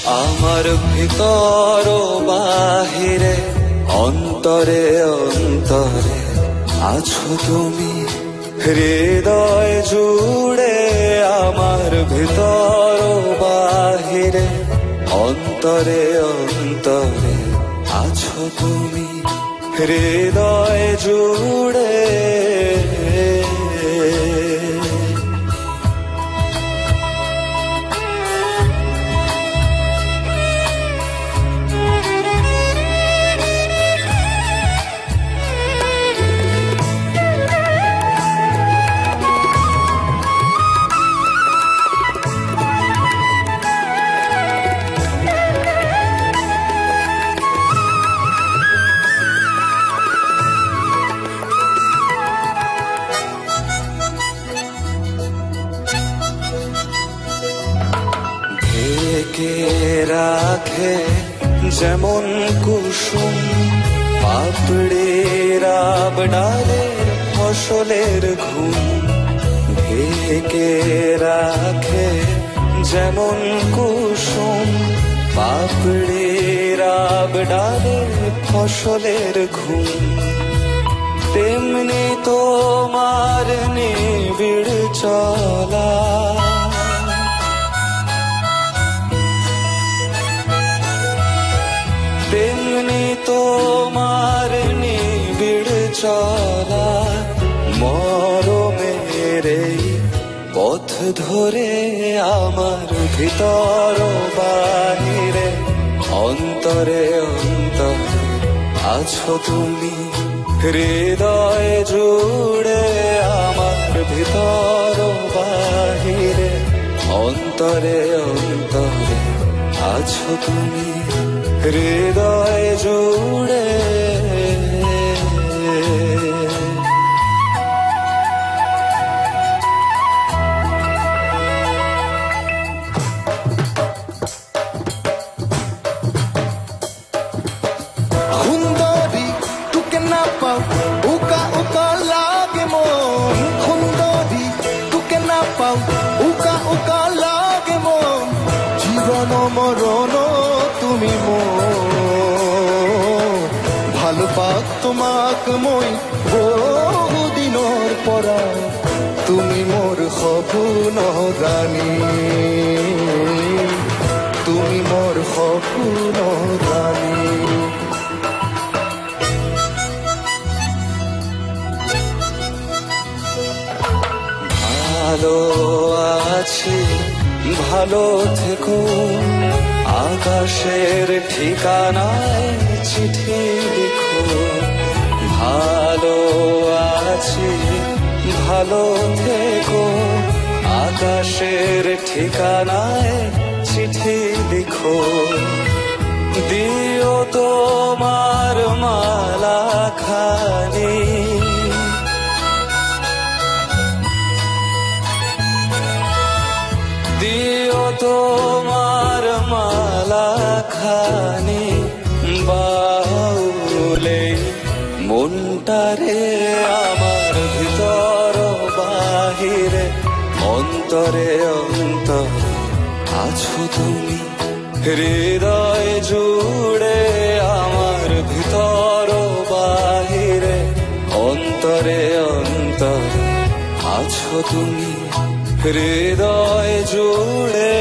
আমার ভিতর বাহিরে অন্তরে অন্তরে আছো তুমি, হৃদয় জুড়ে আমার ভিতর বাহিরে অন্তরে অন্তরে আছো তুমি, হৃদয় জুড়ে। ঢেকে রাখে যেমন কুসুম পাপড়ির আব ডালে ফসলের ঘুম, ঢেকে রাখে যেমন কুসুম পাপড়ির আব ডালে ফসলের ঘুম, তেমনি তোমার নিবিড় চলা, তেমনি তোমার নিবিড় চলা, মরমের এই পথ ধরে আমার ভিতর বাহিরে অন্তরে অন্তরে আছো তুমি, হৃদয় জুড়ে আমার ভিতর বাহিরে অন্তরে অন্তরে আছো তুমি, হৃদয় জুড়ে। সুন্দরী তোকে না পাও উকা উকা লাগে মন, সুন্দরী তোকে না পাও উকা উকা লাগে মন, জীবন মরণ তুমি ভাল পাক তোমাক মই বহুদিনৰ পৰা, তুমি মোর সপোন রানী, তুমি মোর সপোন রানী। ভালো আছি ভালো থেকো, আকাশের ঠিকানায় চিঠি লিখো, ভালো আছি ভালো থেকো, আকাশের ঠিকানায় চিঠি লিখো, দিও তোমার মালা খানি, দিও তোমার মালা খানি, বাউলে মনটারে আমার ভিতর বাহিরে অন্তরে অন্তরে আছো তুমি, হৃদয় জুড়ে আমার ভিতর বাহিরে অন্তরে অন্তরে আছো তুমি, হৃদয় জুড়ে।